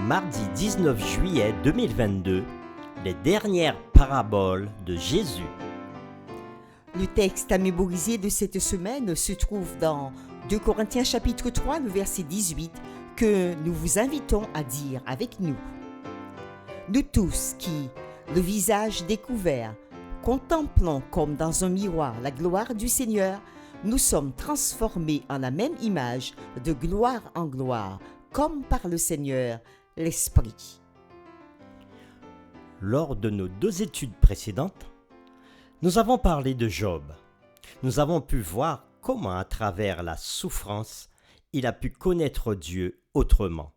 Mardi 19 juillet 2022, les dernières paraboles de Jésus. Le texte à mémoriser de cette semaine se trouve dans 2 Corinthiens chapitre 3, le verset 18, que nous vous invitons à dire avec nous. Nous tous qui, le visage découvert, contemplons comme dans un miroir la gloire du Seigneur, nous sommes transformés en la même image de gloire en gloire, comme par le Seigneur, l'Esprit. Lors de nos 2 études précédentes, nous avons parlé de Job. Nous avons pu voir comment, à travers la souffrance, il a pu connaître Dieu autrement.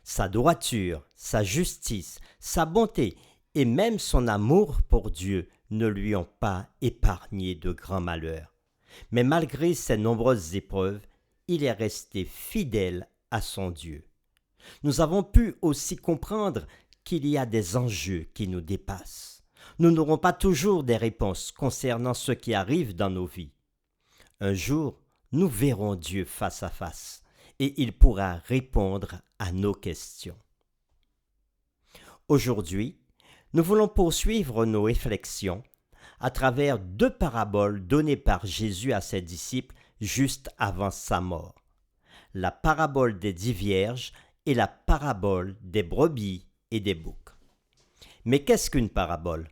Sa droiture, sa justice, sa bonté et même son amour pour Dieu ne lui ont pas épargné de grands malheurs. Mais malgré ces nombreuses épreuves, il est resté fidèle à son Dieu. Nous avons pu aussi comprendre qu'il y a des enjeux qui nous dépassent. Nous n'aurons pas toujours des réponses concernant ce qui arrive dans nos vies. Un jour, nous verrons Dieu face à face et il pourra répondre à nos questions. Aujourd'hui, nous voulons poursuivre nos réflexions à travers 2 paraboles données par Jésus à ses disciples juste avant sa mort. La parabole des 10 vierges et la parabole des brebis et des boucs. Mais qu'est-ce qu'une parabole ?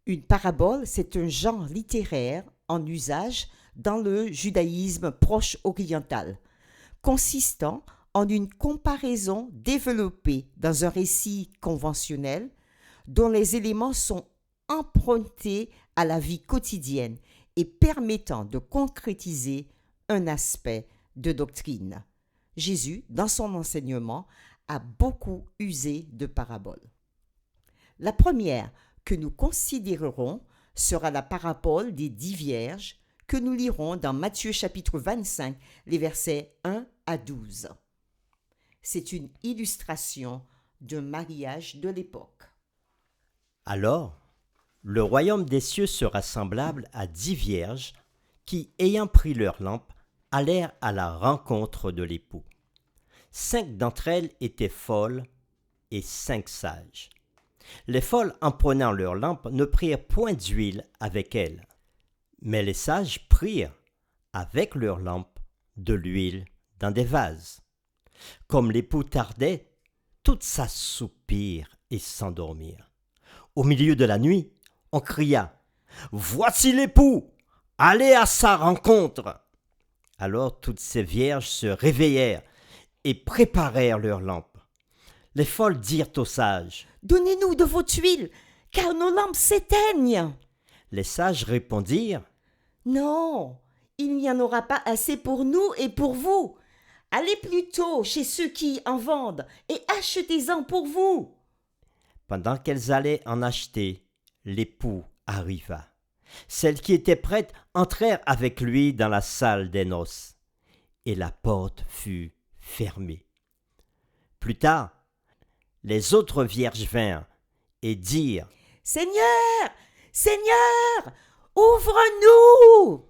Une parabole, c'est un genre littéraire en usage dans le judaïsme proche oriental, consistant en une comparaison développée dans un récit conventionnel dont les éléments sont empruntés à la vie quotidienne et permettant de concrétiser un aspect de doctrine. Jésus, dans son enseignement, a beaucoup usé de paraboles. La première que nous considérerons sera la parabole des 10 vierges que nous lirons dans Matthieu chapitre 25, les versets 1 à 12. C'est une illustration d'un mariage de l'époque. Alors, le royaume des cieux sera semblable à 10 vierges qui, ayant pris leur lampe, allèrent à la rencontre de l'époux. 5 d'entre elles étaient folles et 5 sages. Les folles, en prenant leur lampe, ne prirent point d'huile avec elles. Mais les sages prirent, avec leur lampe, de l'huile dans des vases. Comme l'époux tardait, toutes s'assoupirent et s'endormirent. Au milieu de la nuit, on cria « Voici l'époux! Allez à sa rencontre !» Alors toutes ces vierges se réveillèrent et préparèrent leurs lampes. Les folles dirent aux sages « Donnez-nous de votre huile, car nos lampes s'éteignent. » Les sages répondirent « Non, il n'y en aura pas assez pour nous et pour vous. Allez plutôt chez ceux qui en vendent et achetez-en pour vous. » Pendant qu'elles allaient en acheter, l'époux arriva. Celles qui étaient prêtes entrèrent avec lui dans la salle des noces, et la porte fut fermée. Plus tard, les autres vierges vinrent et dirent « Seigneur, Seigneur, ouvre-nous !»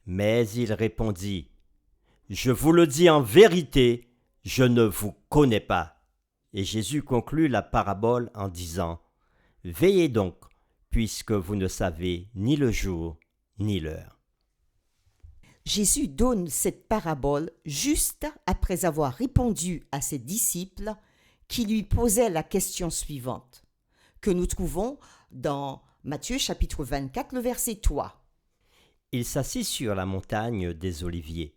Mais il répondit « Je vous le dis en vérité, je ne vous connais pas. » Et Jésus conclut la parabole en disant « Veillez donc, puisque vous ne savez ni le jour ni l'heure. » Jésus donne cette parabole juste après avoir répondu à ses disciples qui lui posaient la question suivante, que nous trouvons dans Matthieu chapitre 24, le verset 3. Il s'assit sur la montagne des Oliviers,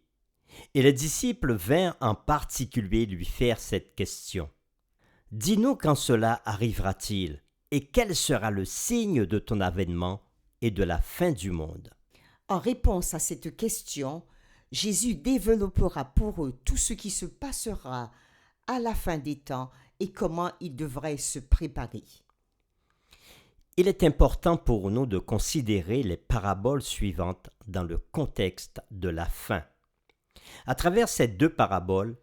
et les disciples vinrent en particulier lui faire cette question. « Dis-nous quand cela arrivera-t-il, et quel sera le signe de ton avènement et de la fin du monde ?» En réponse à cette question, Jésus développera pour eux tout ce qui se passera à la fin des temps et comment ils devraient se préparer. Il est important pour nous de considérer les paraboles suivantes dans le contexte de la fin. À travers ces 2 paraboles,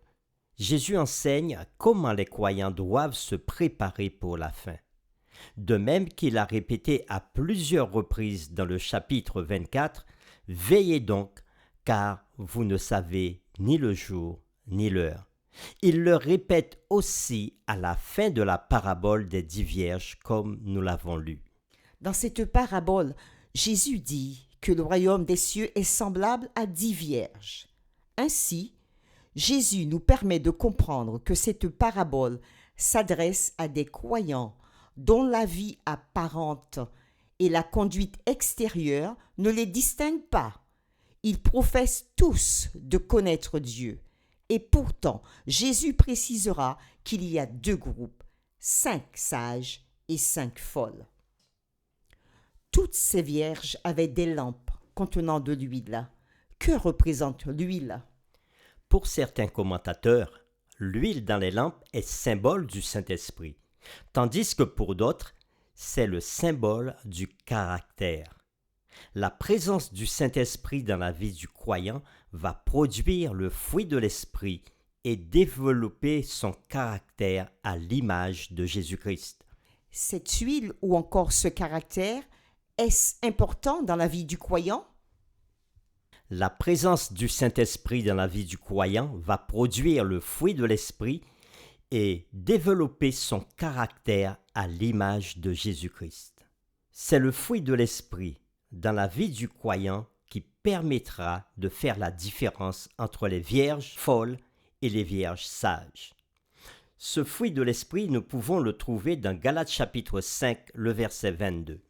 Jésus enseigne comment les croyants doivent se préparer pour la fin. De même qu'il a répété à plusieurs reprises dans le chapitre 24, « Veillez donc, car vous ne savez ni le jour ni l'heure. » Il le répète aussi à la fin de la parabole des 10 vierges, comme nous l'avons lu. Dans cette parabole, Jésus dit que le royaume des cieux est semblable à 10 vierges. Ainsi, Jésus nous permet de comprendre que cette parabole s'adresse à des croyants dont la vie apparente et la conduite extérieure ne les distinguent pas. Ils professent tous de connaître Dieu. Et pourtant, Jésus précisera qu'il y a 2 groupes, 5 sages et 5 folles. Toutes ces vierges avaient des lampes contenant de l'huile. Que représente l'huile? Pour certains commentateurs, l'huile dans les lampes est symbole du Saint-Esprit, tandis que pour d'autres, c'est le symbole du caractère. La présence du Saint-Esprit dans la vie du croyant va produire le fruit de l'Esprit et développer son caractère à l'image de Jésus-Christ. Cette huile ou encore ce caractère, est-ce important dans la vie du croyant? La présence du Saint-Esprit dans la vie du croyant va produire le fruit de l'Esprit et développer son caractère à l'image de Jésus-Christ. C'est le fruit de l'Esprit dans la vie du croyant qui permettra de faire la différence entre les vierges folles et les vierges sages. Ce fruit de l'Esprit, nous pouvons le trouver dans Galates chapitre 5, le verset 22.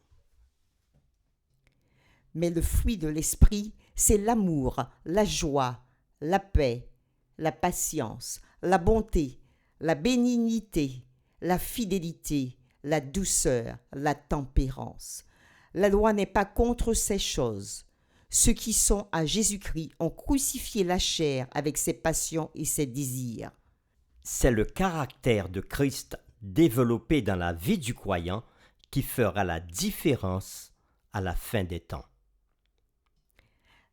Mais le fruit de l'esprit, c'est l'amour, la joie, la paix, la patience, la bonté, la bénignité, la fidélité, la douceur, la tempérance. La loi n'est pas contre ces choses. Ceux qui sont à Jésus-Christ ont crucifié la chair avec ses passions et ses désirs. C'est le caractère de Christ développé dans la vie du croyant qui fera la différence à la fin des temps.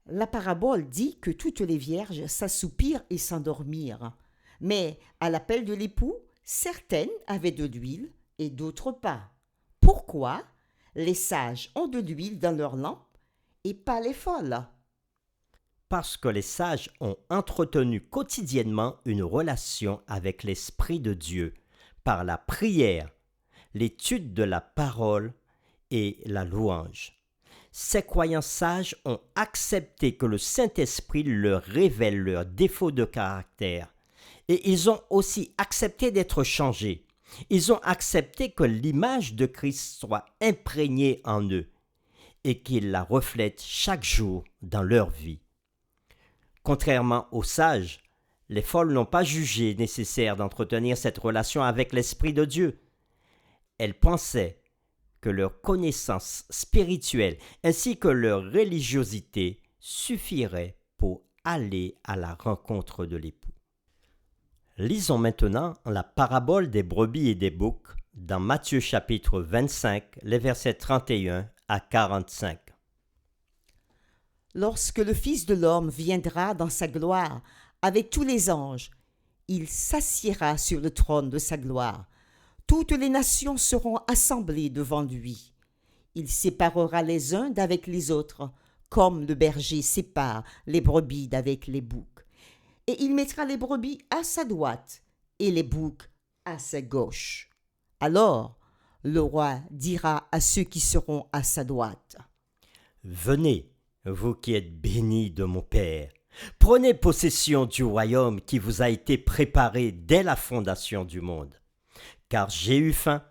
La parabole dit que toutes les vierges s'assoupirent et s'endormirent. Mais à l'appel de l'époux, certaines avaient de l'huile et d'autres pas. Pourquoi les sages ont de l'huile dans leurs lampes et pas les folles? Parce que les sages ont entretenu quotidiennement une relation avec l'Esprit de Dieu par la prière, l'étude de la parole et la louange. Ces croyants sages ont accepté que le Saint-Esprit leur révèle leurs défauts de caractère et ils ont aussi accepté d'être changés. Ils ont accepté que l'image de Christ soit imprégnée en eux et qu'ils la reflètent chaque jour dans leur vie. Contrairement aux sages, les folles n'ont pas jugé nécessaire d'entretenir cette relation avec l'Esprit de Dieu. Elles pensaient que leur connaissance spirituelle ainsi que leur religiosité suffirait pour aller à la rencontre de l'époux. Lisons maintenant la parabole des brebis et des boucs dans Matthieu chapitre 25, les versets 31 à 45. Lorsque le Fils de l'homme viendra dans sa gloire avec tous les anges, il s'assiera sur le trône de sa gloire. Toutes les nations seront assemblées devant lui. Il séparera les uns d'avec les autres, comme le berger sépare les brebis d'avec les boucs. Et il mettra les brebis à sa droite et les boucs à sa gauche. Alors, le roi dira à ceux qui seront à sa droite: Venez, vous qui êtes bénis de mon Père, prenez possession du royaume qui vous a été préparé dès la fondation du monde. Car j'ai eu faim,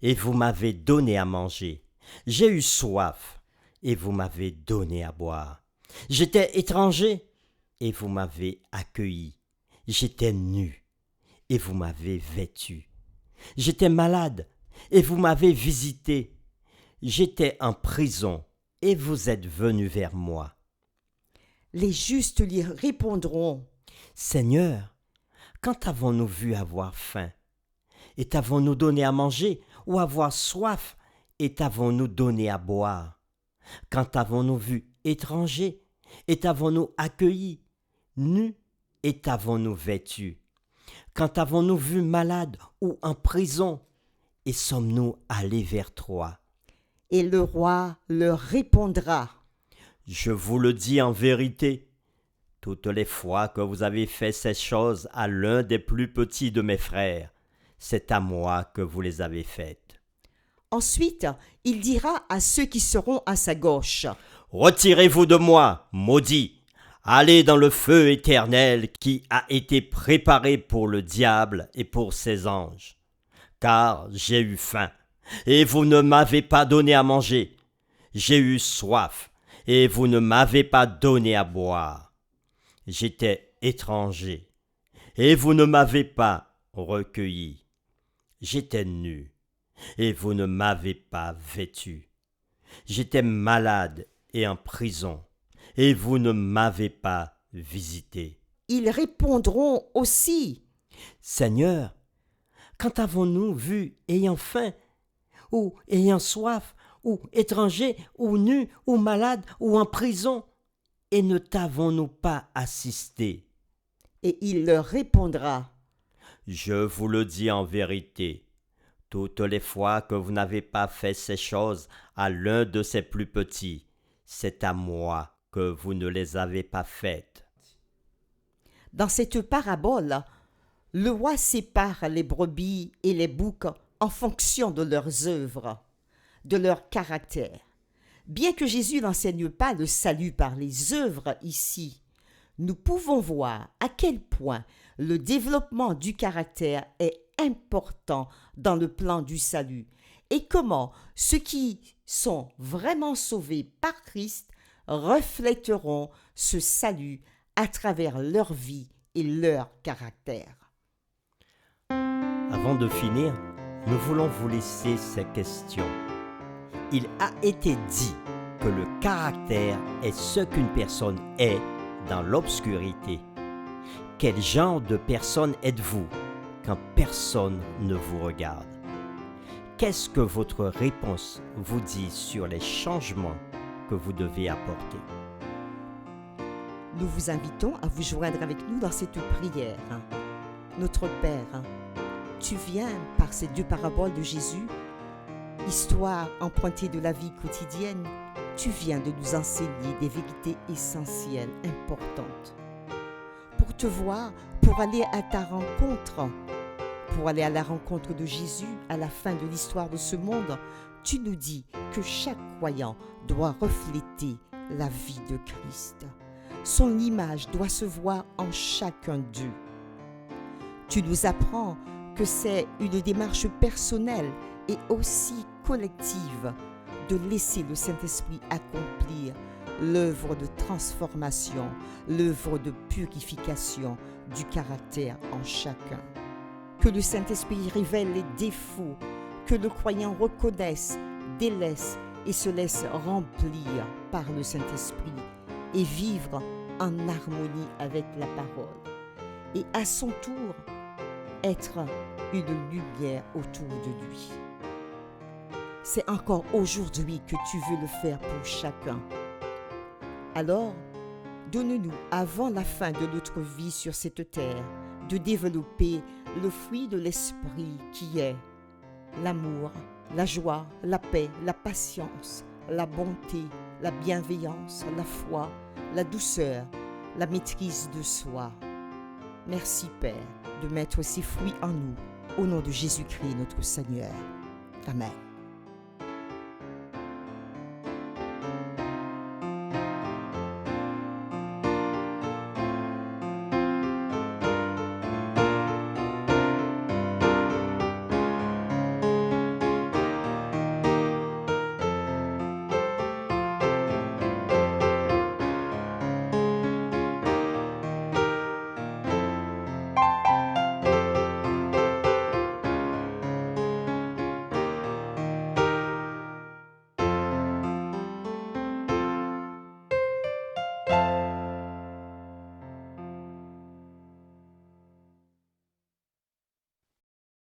et vous m'avez donné à manger. J'ai eu soif, et vous m'avez donné à boire. J'étais étranger, et vous m'avez accueilli. J'étais nu, et vous m'avez vêtu. J'étais malade, et vous m'avez visité. J'étais en prison, et vous êtes venus vers moi. Les justes lui répondront: Seigneur, quand avons-nous vu avoir faim, et t'avons-nous donné à manger, ou avoir soif, et t'avons-nous donné à boire? Quand avons-nous vu étranger, et t'avons-nous accueilli, nu, et t'avons-nous vêtu? Quand avons-nous vu malade ou en prison, et sommes-nous allés vers toi? Et le roi leur répondra: Je vous le dis en vérité, Toutes les fois que vous avez fait ces choses à l'un des plus petits de mes frères, c'est à moi que vous les avez faites. Ensuite, il dira à ceux qui seront à sa gauche, Retirez-vous de moi, maudits! Allez dans le feu éternel qui a été préparé pour le diable et pour ses anges. Car j'ai eu faim, et vous ne m'avez pas donné à manger. J'ai eu soif, et vous ne m'avez pas donné à boire. J'étais étranger, et vous ne m'avez pas recueilli. J'étais nu, et vous ne m'avez pas vêtu. J'étais malade et en prison, et vous ne m'avez pas visité. ils répondront aussi, Seigneur, quand avons-nous vu ayant faim, ou ayant soif, ou étranger, ou nu, ou malade, ou en prison, et ne t'avons-nous pas assisté? et il leur répondra, Je vous le dis en vérité, toutes les fois que vous n'avez pas fait ces choses à l'un de ces plus petits, c'est à moi que vous ne les avez pas faites. dans cette parabole, le roi sépare les brebis et les boucs en fonction de leurs œuvres, de leur caractère. Bien que Jésus n'enseigne pas le salut par les œuvres ici, nous pouvons voir à quel point le développement du caractère est important dans le plan du salut et comment ceux qui sont vraiment sauvés par Christ reflèteront ce salut à travers leur vie et leur caractère. Avant de finir, nous voulons vous laisser ces questions. Il a été dit que le caractère est ce qu'une personne est dans l'obscurité. Quel genre de personne êtes-vous quand personne ne vous regarde? Qu'est-ce que votre réponse vous dit sur les changements que vous devez apporter? Nous vous invitons à vous joindre avec nous dans cette prière. Notre Père, tu viens par ces deux paraboles de Jésus, histoire empruntée de la vie quotidienne, tu viens de nous enseigner des vérités essentielles, importantes. Pour te voir, pour aller à ta rencontre, pour aller à la rencontre de Jésus à la fin de l'histoire de ce monde, tu nous dis que chaque croyant doit refléter la vie de Christ. Son image doit se voir en chacun d'eux. Tu nous apprends que c'est une démarche personnelle et aussi collective de laisser le Saint-Esprit accomplir l'œuvre de transformation, l'œuvre de purification du caractère en chacun. Que le Saint-Esprit révèle les défauts, que le croyant reconnaisse, délaisse et se laisse remplir par le Saint-Esprit et vivre en harmonie avec la parole. Et à son tour, être une lumière autour de lui. C'est encore aujourd'hui que tu veux le faire pour chacun. Alors, donne-nous, avant la fin de notre vie sur cette terre, de développer le fruit de l'esprit qui est l'amour, la joie, la paix, la patience, la bonté, la bienveillance, la foi, la douceur, la maîtrise de soi. Merci Père de mettre ces fruits en nous, au nom de Jésus-Christ notre Seigneur. Amen.